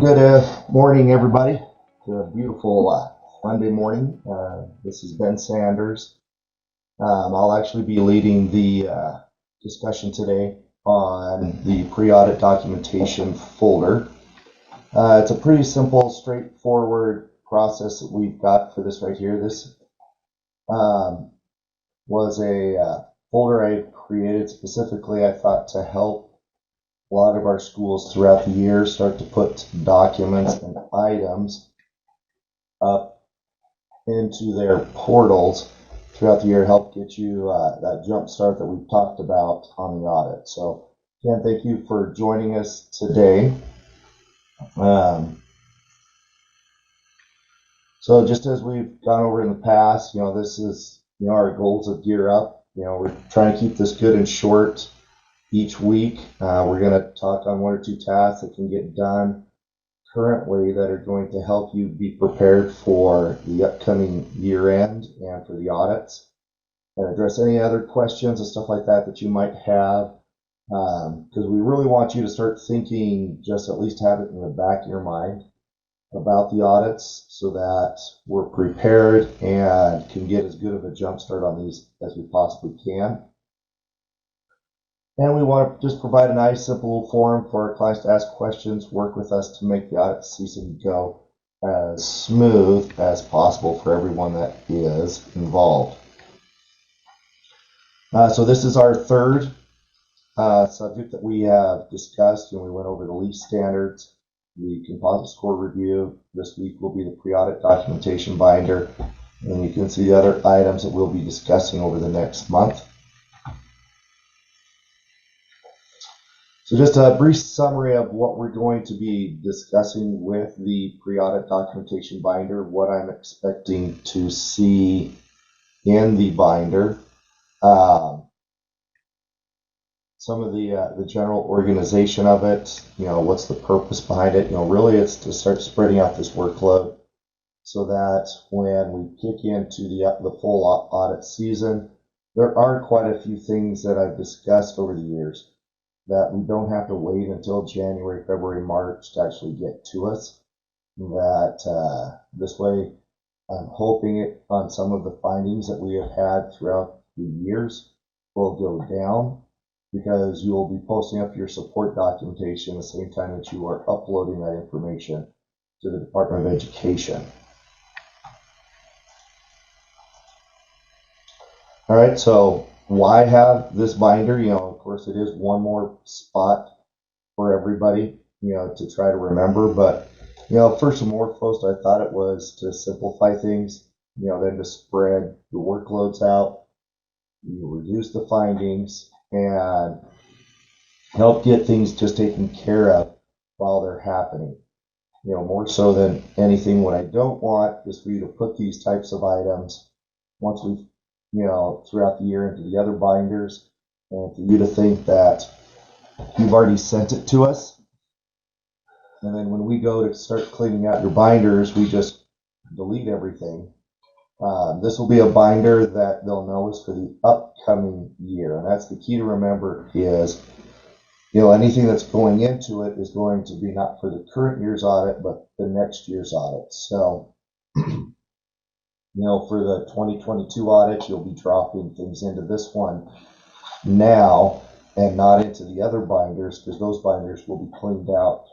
Good morning, everybody. It's a beautiful Monday morning. This is Ben Sanders. I'll actually be leading the discussion today on the pre-audit documentation folder. It's a pretty simple, straightforward process that we've got for this right here. This was a folder I created specifically, I thought, to help a lot of our schools throughout the year start to put documents and items up into their portals throughout the year, help get you that jump start that we've talked about on the audit. So again, thank you for joining us today. So just as we've gone over in the past, this is, our goals of Gear Up. We're trying to keep this good and short. Each week, we're going to talk on one or two tasks that can get done currently that are going to help you be prepared for the upcoming year end and for the audits, and address any other questions and stuff like that that you might have, because we really want you to start thinking, just at least have it in the back of your mind about the audits so that we're prepared and can get as good of a jump start on these as we possibly can. And we want to just provide a nice, simple forum for our clients to ask questions, work with us to make the audit season go as smooth as possible for everyone that is involved. So this is our third subject that we have discussed. We went over the lease standards, the composite score review. This week will be the pre-audit documentation binder. And you can see the other items that we'll be discussing over the next month. So just a brief summary of what we're going to be discussing with the pre-audit documentation binder, what I'm expecting to see in the binder, some of the general organization of it, what's the purpose behind it. Really it's to start spreading out this workload so that when we kick into the full audit season, there are quite a few things that I've discussed over the years that we don't have to wait until January, February, March to actually get to us. That this way, I'm hoping it on some of the findings that we have had throughout the years will go down, because you will be posting up your support documentation at the same time that you are uploading that information to the Department of Education. All right, so why have this binder? Of course, it is one more spot for everybody, to try to remember. But, first and foremost, I thought it was to simplify things, then to spread the workloads out, reduce the findings, and help get things just taken care of while they're happening. More so than anything, what I don't want is for you to put these types of items once we've throughout the year into the other binders, and for you to think that you've already sent it to us, and then when we go to start cleaning out your binders, we just delete everything. This will be a binder that they'll know is for the upcoming year, and that's the key to remember is, anything that's going into it is going to be not for the current year's audit, but the next year's audit. So for the 2022 audit, you'll be dropping things into this one now and not into the other binders, because those binders will be cleaned out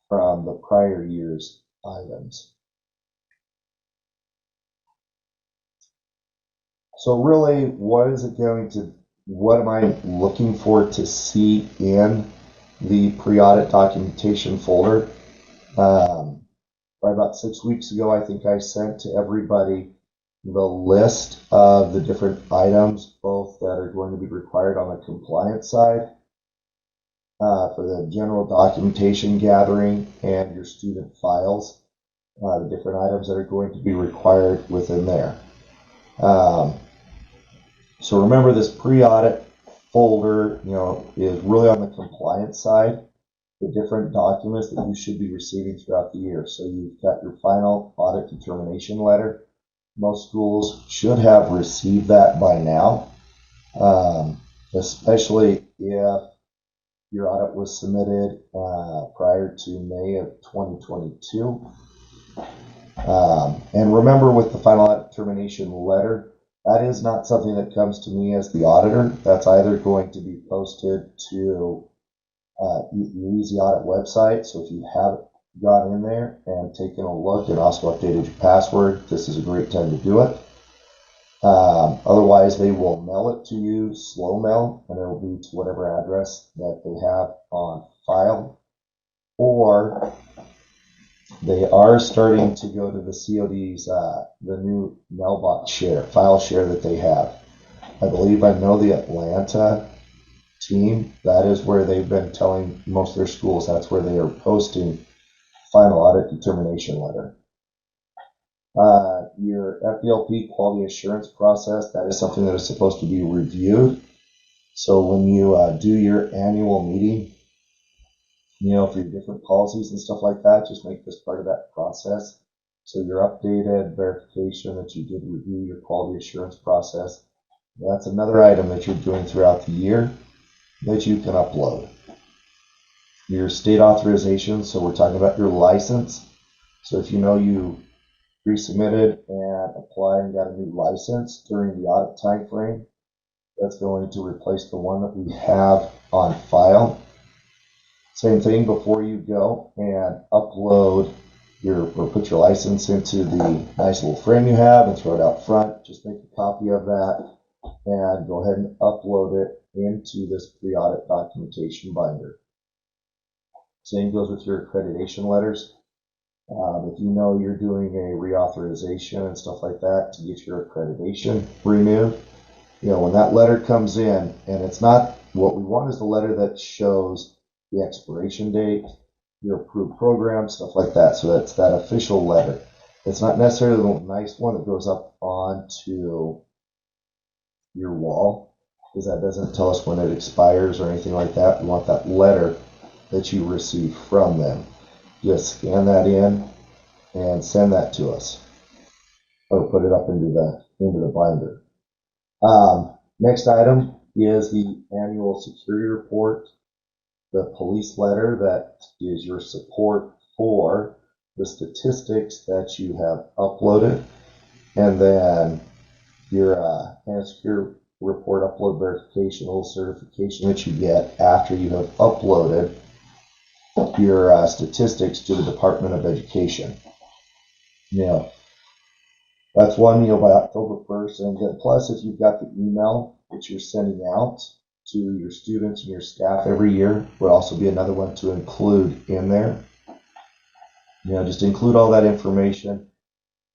from the prior year's items. So really, what am I looking for to see in the pre-audit documentation folder? About 6 weeks ago, I think I sent to everybody the list of the different items, both that are going to be required on the compliance side for the general documentation gathering and your student files, the different items that are going to be required within there. So remember, this pre-audit folder, is really on the compliance side, the different documents that you should be receiving throughout the year. So you've got your final audit determination letter. Most schools should have received that by now, especially if Your audit was submitted prior to May of 2022. And remember, with the final audit determination letter, that is not something that comes to me as the auditor. That's either going to be posted to use the audit website. So if you haven't gone in there and taken a look and also updated your password, this is a great time to do it. Otherwise, they will mail it to you, slow mail, and it will be to whatever address that they have on file. Or they are starting to go to the COD's, the new mailbox file share that they have. I believe I know the Atlanta team, that is where they've been telling most of their schools, that's where they are posting final audit determination letter. Your FDLP quality assurance process, that is something that is supposed to be reviewed. So when you do your annual meeting, for your different policies and stuff like that, just make this part of that process. So your updated verification that you did review your quality assurance process, that's another item that you're doing throughout the year that you can upload. Your state authorization, so we're talking about your license. So if you resubmitted and applied and got a new license during the audit time frame, that's going to replace the one that we have on file. Same thing, before you go and upload or put your license into the nice little frame you have and throw it out front, just make a copy of that and go ahead and upload it into this pre-audit documentation binder. Same goes with your accreditation letters. If you're doing a reauthorization and stuff like that to get your accreditation renewed, when that letter comes in, and it's not, what we want is the letter that shows the expiration date, your approved program, stuff like that. So that's that official letter. It's not necessarily the nice one that goes up onto your wall, because that doesn't tell us when it expires or anything like that. We want that letter that you receive from them. Just scan that in and send that to us, or put it up into the binder. Next item is the annual security report, the police letter that is your support for the statistics that you have uploaded, and then your annual security report upload verification, little certification that you get after you have uploaded your statistics to the Department of Education. That's one, by October 1st. And then plus, if you've got the email that you're sending out to your students and your staff every year, would also be another one to include in there. Just include all that information,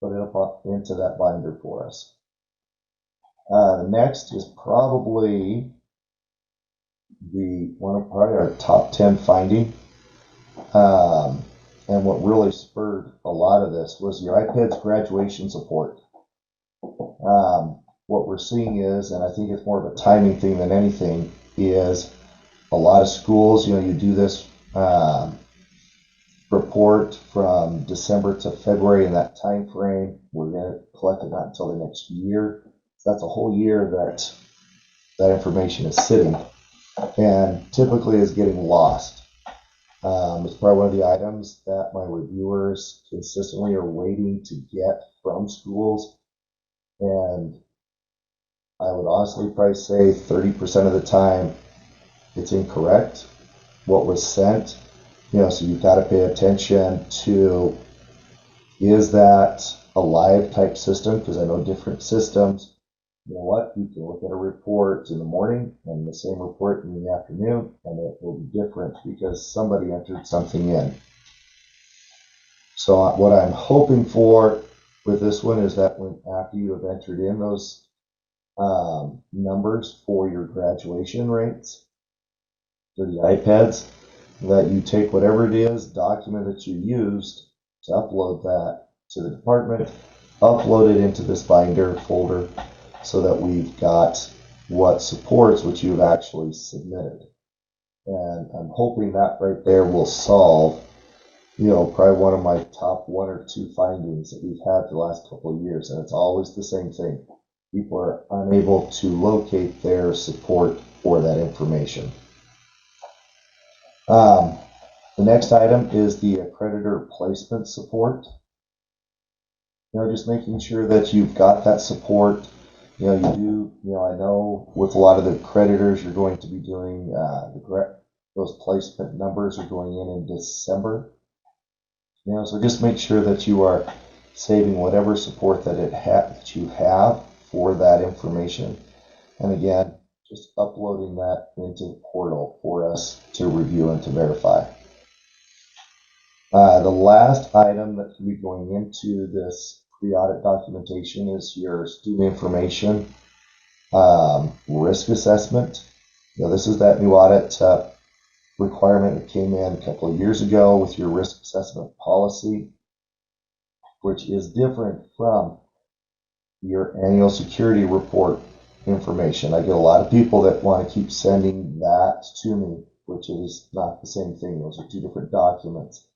put it up into that binder for us. The next is probably one of our top 10 finding. And what really spurred a lot of this was your iPad's graduation support. What we're seeing is, and I think it's more of a timing thing than anything, is a lot of schools, you do this report from December to February in that time frame. We're going to collect it not until the next year. So that's a whole year that information is sitting and typically is getting lost. It's probably one of the items that my reviewers consistently are waiting to get from schools, and I would honestly probably say 30% of the time it's incorrect what was sent. So you've got to pay attention to, is that a live type system? Because I know different systems, you can look at a report in the morning and the same report in the afternoon, and it will be different because somebody entered something in. So what I'm hoping for with this one is that after you have entered in those numbers for your graduation rates for the iPads, that you take whatever it is, document that you used to upload that to the department, upload it into this binder folder, so that we've got what supports what you've actually submitted. And I'm hoping that right there will solve, probably one of my top 1 or 2 findings that we've had the last couple of years. And it's always the same thing. People are unable to locate their support for that information. The next item is the accreditor placement support. Just making sure that you've got that support. I know with a lot of the creditors, you're going to be doing those placement numbers are going in December. So just make sure that you are saving whatever support that you have for that information. And again, just uploading that into the portal for us to review and to verify. The last item that can be going into this pre-audit documentation is your student information risk assessment. This is that new audit requirement that came in a couple of years ago with your risk assessment policy, which is different from your annual security report information. I get a lot of people that want to keep sending that to me, which is not the same thing. Those are two different documents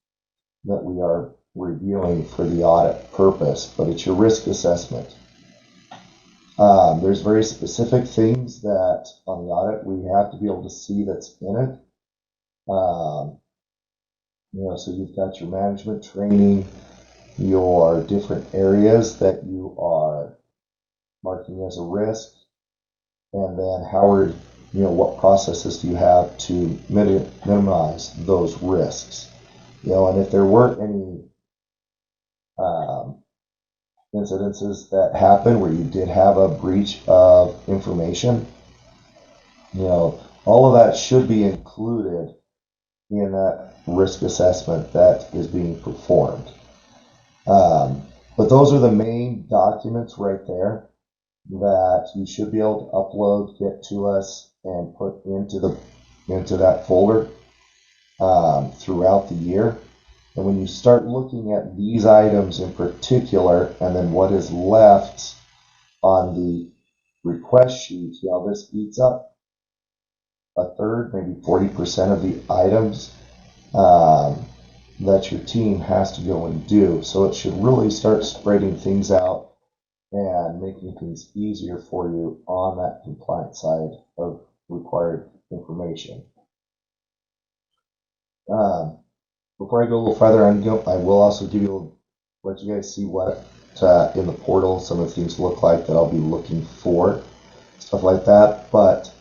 that we are reviewing for the audit purpose, but it's your risk assessment. There's very specific things that on the audit we have to be able to see that's in it. So you've got your management training, your different areas that you are marking as a risk, and then what processes do you have to minimize those risks? And if there weren't any incidences that happened where you did have a breach of information, all of that should be included in that risk assessment that is being performed. But those are the main documents right there that you should be able to upload, get to us, and put into that folder throughout the year. And when you start looking at these items in particular, and then what is left on the request sheet, this eats up a third, maybe 40% of the items that your team has to go and do. So it should really start spreading things out and making things easier for you on that compliance side of required information. Before I go a little further, I will also let you guys see what in the portal some of the things look like that I'll be looking for, stuff like that. But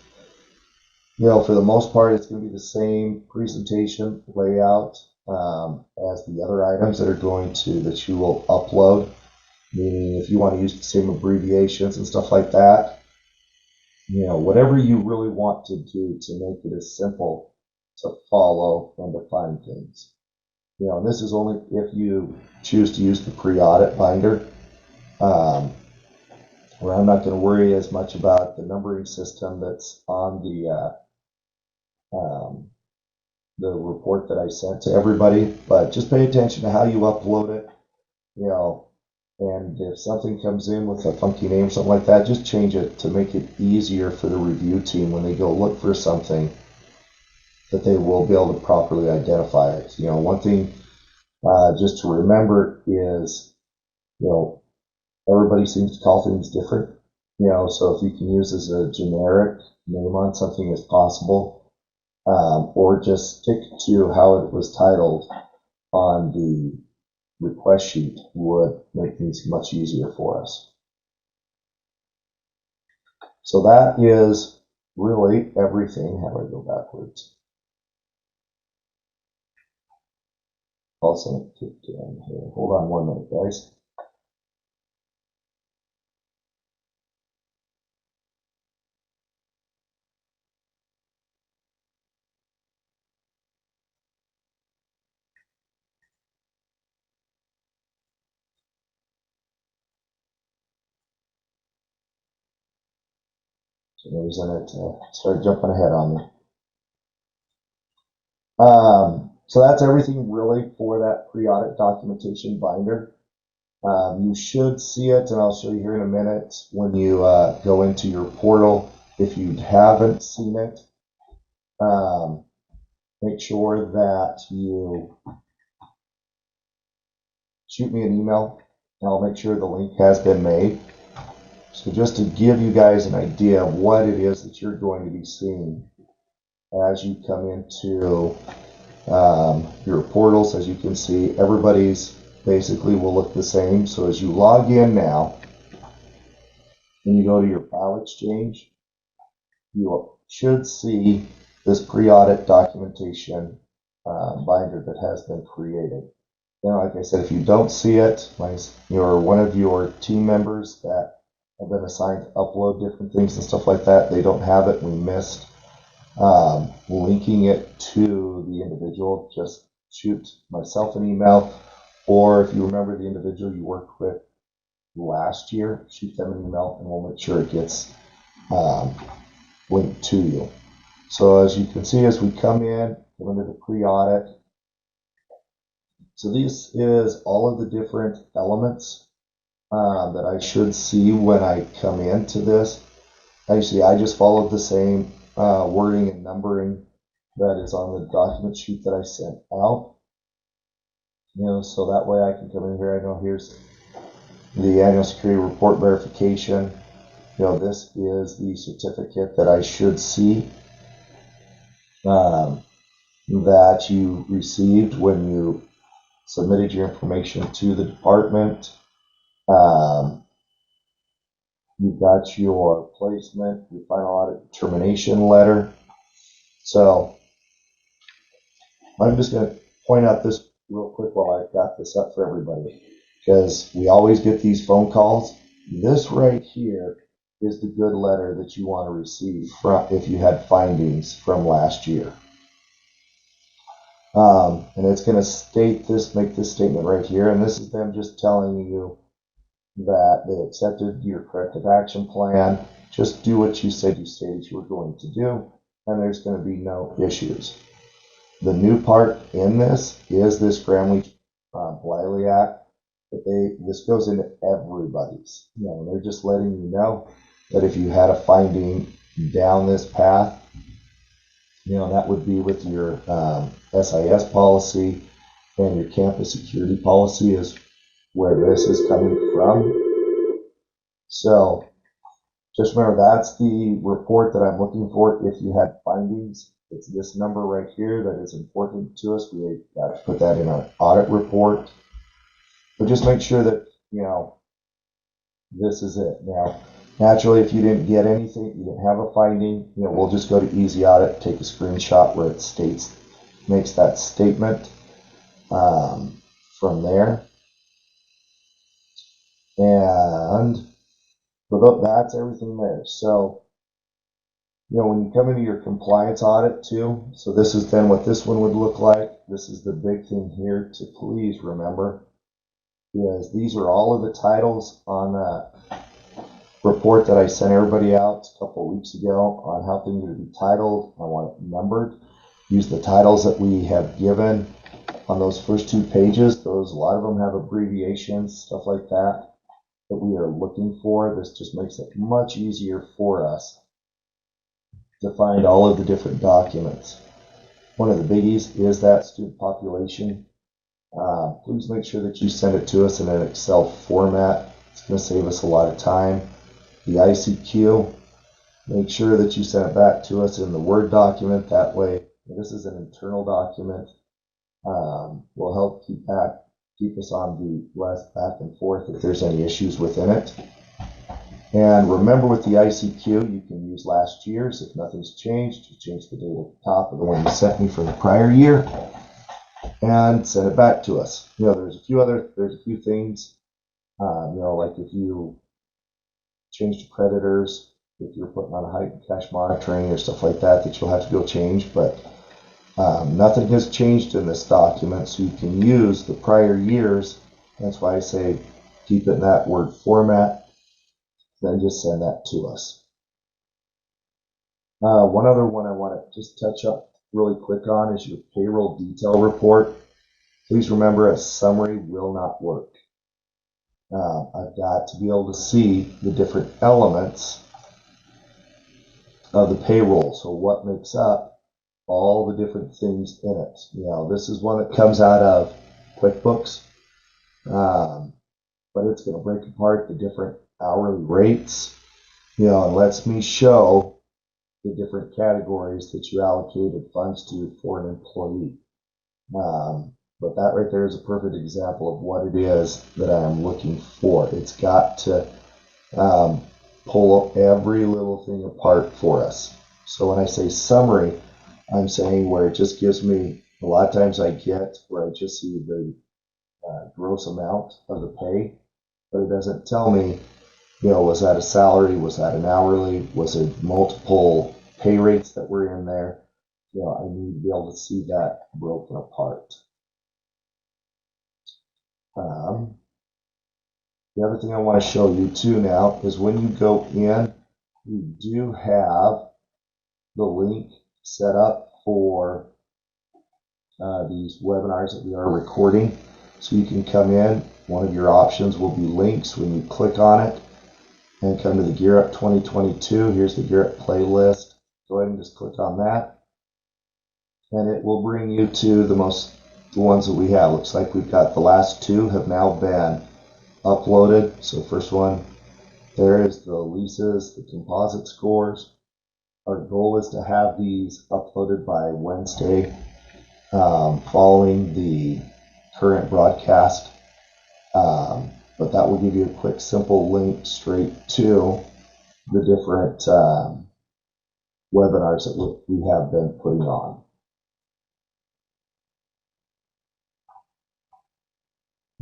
for the most part, it's going to be the same presentation layout as the other items that you will upload. Meaning, if you want to use the same abbreviations and stuff like that, whatever you really want to do to make it as simple to follow and to find things. And this is only if you choose to use the pre-audit binder, where I'm not going to worry as much about the numbering system that's on the report that I sent to everybody, but just pay attention to how you upload it, and if something comes in with a funky name or something like that, just change it to make it easier for the review team when they go look for something, that they will be able to properly identify it. One thing just to remember is, everybody seems to call things different. So if you can use as a generic name on something as possible, or just stick to how it was titled on the request sheet, would make things much easier for us. So that is really everything. How do I go backwards? Also, here. Hold on 1 minute, guys. So there's it started jumping ahead on me. So that's everything really for that pre-audit documentation binder. You should see it, and I'll show you here in a minute when you go into your portal. If you haven't seen it, make sure that you shoot me an email, and I'll make sure the link has been made. So just to give you guys an idea of what it is that you're going to be seeing as you come into your portals. As you can see, everybody's basically will look the same. So as you log in now and you go to your file exchange, you should see this pre-audit documentation binder that has been created. Now, like I said, if you don't see it, you're one of your team members that have been assigned to upload different things and stuff like that, they don't have it, we missed linking it to the individual, just shoot myself an email, or if you remember the individual you worked with last year, shoot them an email and we'll make sure it gets linked to you. So as you can see, as we come into the pre-audit, so this is all of the different elements that I should see when I come into this. Actually, I just followed the same wording and numbering that is on the document sheet that I sent out. So that way I can come in here. I know here's the annual security report verification. This is the certificate that I should see that you received when you submitted your information to the department. You've got your placement, your final audit determination letter. So I'm just going to point out this real quick while I've got this up for everybody, because we always get these phone calls. This right here is the good letter that you want to receive from if you had findings from last year. And it's going to state this, make this statement right here, and this is them just telling you that they accepted your corrective action plan. Just do what you said you were going to do, and there's going to be no issues. The new part in this is this Gramley-Bliley Act. This goes into everybody's. They're just letting you know that if you had a finding down this path, that would be with your SIS policy and your campus security policy is where this is coming from. So just remember, that's the report that I'm looking for. If you had findings, it's this number right here that is important to us. We got to put that in our audit report. But just make sure that, this is it. Now, naturally, if you didn't get anything, you didn't have a finding, we'll just go to Easy Audit, take a screenshot where it makes that statement from there. And that's everything there. So, when you come into your compliance audit too, so this is then what this one would look like. This is the big thing here to please remember, is these are all of the titles on that report that I sent everybody out a couple of weeks ago on how things are to be titled. I want it numbered. Use the titles that we have given on those first 2 pages. A lot of them have abbreviations, stuff like that we are looking for. This just makes it much easier for us to find all of the different documents. One of the biggies is that student population. Please make sure that you send it to us in an Excel format. It's going to save us a lot of time. The ICQ, make sure that you send it back to us in the Word document. That way, this is an internal document. Will help keep us on the less back and forth if there's any issues within it. And remember, with the ICQ, you can use last year's. If nothing's changed, you change the date at the top of the one you sent me for the prior year and send it back to us. There's a few things, like if you change to creditors, if you're putting on a heightened cash monitoring or stuff like that, that you'll have to go change, but nothing has changed in this document, so you can use the prior years. That's why I say keep it in that Word format, then just send that to us. One other one I want to just touch up really quick on is your payroll detail report. Please remember, a summary will not work. I've got to be able to see the different elements of the payroll. So what makes up all the different things in it. This is one that comes out of QuickBooks, but it's going to break apart the different hourly rates, and lets me show the different categories that you allocated funds to for an employee. But that right there is a perfect example of what it is that I am looking for. It's got to pull every little thing apart for us. So when I say summary, I'm saying where it just gives me, a lot of times I get where I just see the gross amount of the pay, but it doesn't tell me, was that a salary? Was that an hourly? Was it multiple pay rates that were in there? I need to be able to see that broken apart. The other thing I want to show you too now is when you go in, we do have the link set up for these webinars that we are recording. So you can come in, one of your options will be links when you click on it and come to the Gear Up 2022. Here's the Gear Up playlist. Go ahead and just click on that. And it will bring you to the ones that we have. Looks like we've got the last two have now been uploaded. So first one, there is the leases, the composite scores. Our goal is to have these uploaded by Wednesday, following the current broadcast. But that will give you a quick, simple link straight to the different webinars that we have been putting on.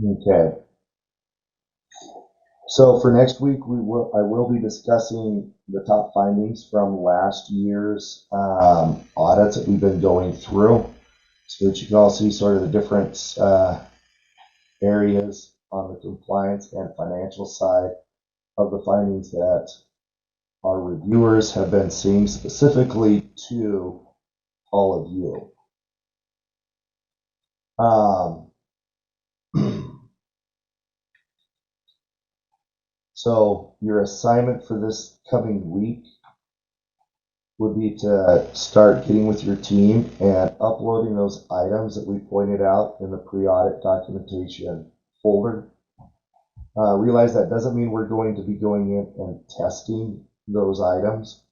Okay. So for next week, I will be discussing the top findings from last year's audits that we've been going through, so that you can all see sort of the different areas on the compliance and financial side of the findings that our reviewers have been seeing specifically to all of you. So your assignment for this coming week would be to start getting with your team and uploading those items that we pointed out in the pre-audit documentation folder. Realize that doesn't mean we're going to be going in and testing those items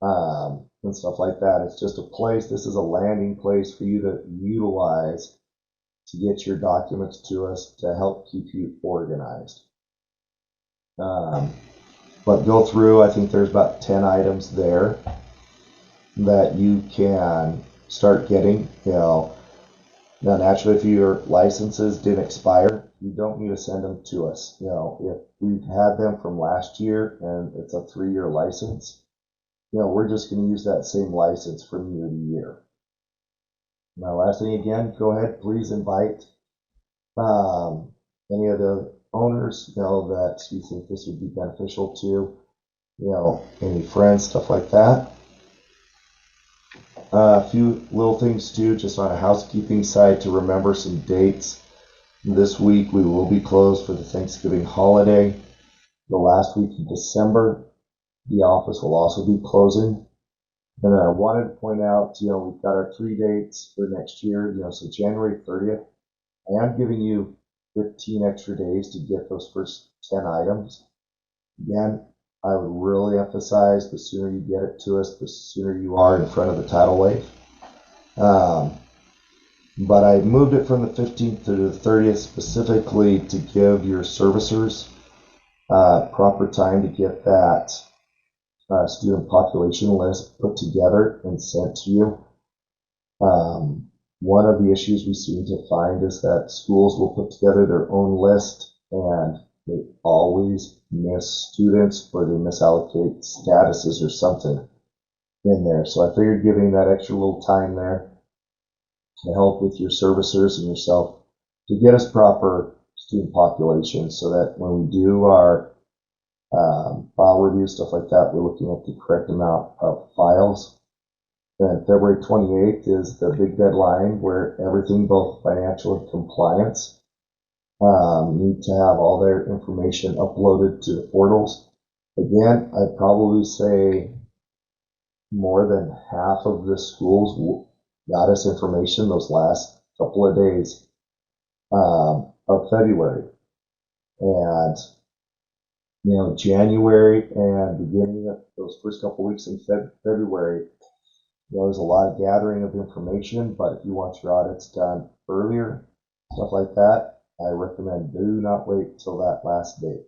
and stuff like that. It's just a place, this is a landing place for you to utilize to get your documents to us to help keep you organized. But go through, I think there's about 10 items there that you can start getting. Now naturally, if your licenses didn't expire, you don't need to send them to us. If we've had them from last year and it's a 3-year license, we're just going to use that same license from year to year. Now, last thing again, go ahead, please invite any of the owners, that you think this would be beneficial to, any friends, stuff like that. A few little things too, just on a housekeeping side, to remember some dates. This week we will be closed for the Thanksgiving holiday. The last week of December, the office will also be closing. And then I wanted to point out, we've got our 3 dates for next year, so January 30th. I am giving you 15 extra days to get those first 10 items. Again, I would really emphasize the sooner you get it to us, the sooner you are in front of the tidal wave. But I moved it from the 15th to the 30th specifically to give your servicers proper time to get that student population list put together and sent to you. One of the issues we seem to find is that schools will put together their own list and they always miss students or they misallocate statuses or something in there. So I figured giving that extra little time there to help with your servicers and yourself to get us proper student population, so that when we do our file review, stuff like that, we're looking at the correct amount of files. Then February 28th is the big deadline where everything, both financial and compliance, need to have all their information uploaded to the portals. Again, I'd probably say more than half of the schools got us information those last couple of days of February. And January and beginning of those first couple weeks in February, there's a lot of gathering of information, but if you want your audits done earlier, stuff like that, I recommend do not wait till that last date.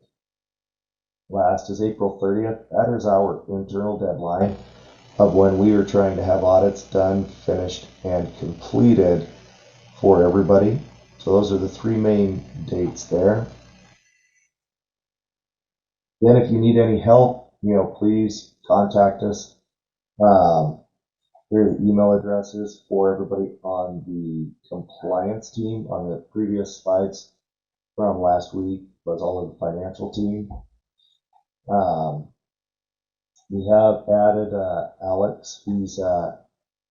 Last is April 30th. That is our internal deadline of when we are trying to have audits done, finished, and completed for everybody. So those are the three main dates there. Then if you need any help, please contact us. Here are the email addresses for everybody on the compliance team. On the previous slides from last week was all of the financial team. We have added Alex. He's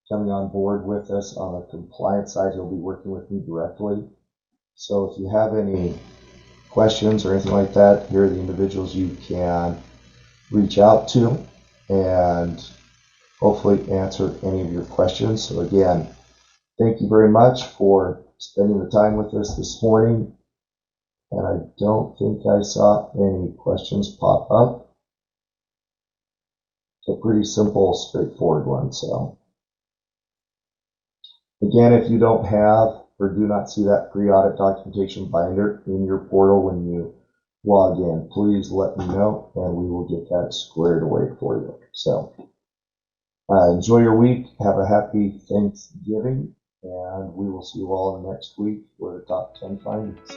coming on board with us on the compliance side. He'll be working with me directly. So if you have any questions or anything like that, here are the individuals you can reach out to and hopefully answer any of your questions. So again, thank you very much for spending the time with us this morning. And I don't think I saw any questions pop up. It's a pretty simple, straightforward one. So again, if you don't have or do not see that pre-audit documentation binder in your portal when you log in, please let me know and we will get that squared away for you. So enjoy your week. Have a happy Thanksgiving, and we will see you all next week for the top 10 findings.